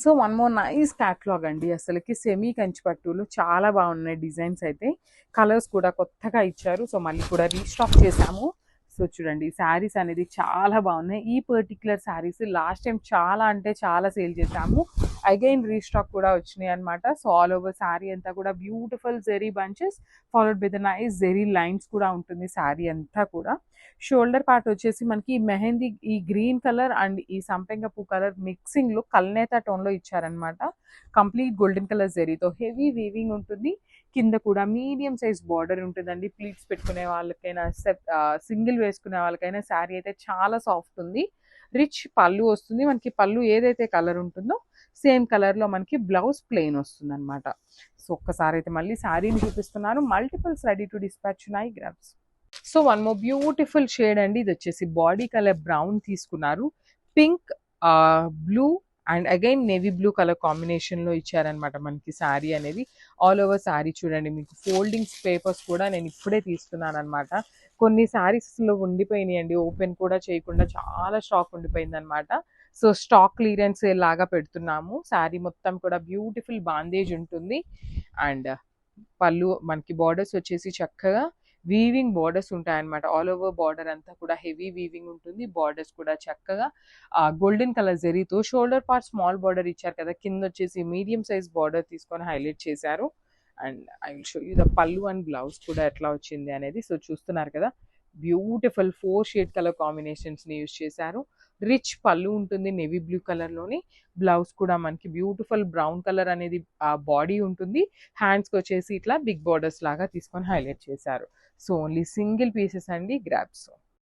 So one more nice catalogue అండి. అసలుకి semi Kanchi పట్టులు చాలా బాగున్నాయి డిజైన్స్ అయితే. కలర్స్ కూడా కొత్తగా ఇచ్చారు. సో మళ్ళీ కూడా రీస్టాక్ చేశాము. సో చూడండి శారీస్ అనేది చాలా బాగున్నాయి. ఈ పర్టిక్యులర్ శారీస్ లాస్ట్ టైం చాలా అంటే చాలా సేల్ చేశాము. అగైన్ రీస్టాక్ కూడా వచ్చినాయి అనమాట. సో ఆల్ ఓవర్ శారీ అంతా కూడా beautiful zari bunches followed by the nice zari lines కూడా ఉంటుంది శారీ అంతా కూడా. షోల్డర్ పార్ట్ వచ్చేసి మనకి మెహందీ ఈ గ్రీన్ కలర్ అండ్ ఈ సంపెంగ పూ కలర్ మిక్సింగ్ లో కల్నేత టోన్ లో ఇచ్చారనమాట. కంప్లీట్ గోల్డెన్ కలర్ జెరీతో హెవీ వీవింగ్ ఉంటుంది. కింద కూడా మీడియం సైజ్ బార్డర్ ఉంటుందండి. ప్లీట్స్ పెట్టుకునే వాళ్ళకైనా సింగిల్ వేసుకునే వాళ్ళకైనా శారీ అయితే చాలా సాఫ్ట్ ఉంది. రిచ్ పళ్ళు వస్తుంది మనకి. పళ్ళు ఏదైతే కలర్ ఉంటుందో సేమ్ కలర్ లో మనకి బ్లౌజ్ ప్లెయిన్ వస్తుంది అనమాట. సో ఒక్కసారి అయితే మళ్ళీ శారీని చూపిస్తున్నాను. మల్టిపుల్స్ రెడీ టు డిస్పాచ్ ఉన్నాయి grams. So one more beautiful shade అండి. ఇది వచ్చేసి బాడీ కలర్ బ్రౌన్ తీసుకున్నారు. Pink, blue and again navy blue colour combination లో ఇచ్చారనమాట మనకి శారీ అనేది. ఆల్ ఓవర్ శారీ చూడండి. మీకు ఫోల్డింగ్స్ పేపర్స్ కూడా నేను ఇప్పుడే తీస్తున్నాను అనమాట. కొన్ని శారీస్ లో ఉండిపోయినాయి అండి. ఓపెన్ కూడా చేయకుండా చాలా స్టాక్ ఉండిపోయింది అనమాట. సో స్టాక్ క్లియరెన్స్ లాగా పెడుతున్నాము. శారీ మొత్తం కూడా బ్యూటిఫుల్ బాందేజ్ ఉంటుంది. అండ్ పళ్ళు మనకి బార్డర్స్ వచ్చేసి చక్కగా వీవింగ్ బార్డర్స్ ఉంటాయన్నమాట. ఆల్ ఓవర్ బార్డర్ అంతా కూడా హెవీ వీవింగ్ ఉంటుంది. బార్డర్స్ కూడా చక్కగా గోల్డెన్ కలర్ జరీతో షోల్డర్ పార్ట్ స్మాల్ బార్డర్ ఇచ్చారు కదా. కింద వచ్చేసి మీడియం సైజ్ బార్డర్ తీసుకొని హైలైట్ చేశారు. And I will show you the పళ్ళు అండ్ బ్లౌజ్ కూడా ఎట్లా వచ్చింది అనేది. సో చూస్తున్నారు కదా, బ్యూటిఫుల్ 4 షేడ్ కలర్ కాంబినేషన్స్ని యూజ్ చేశారు. రిచ్ పళ్ళు ఉంటుంది నేవీ బ్లూ కలర్లోని. బ్లౌజ్ కూడా మనకి బ్యూటిఫుల్ బ్రౌన్ కలర్ అనేది బాడీ ఉంటుంది. హ్యాండ్స్కి వచ్చేసి ఇట్లా బిగ్ బార్డర్స్ లాగా తీసుకొని హైలైట్ చేశారు. సో ఓన్లీ సింగిల్ పీసెస్ అండి. గ్రాబ్స్.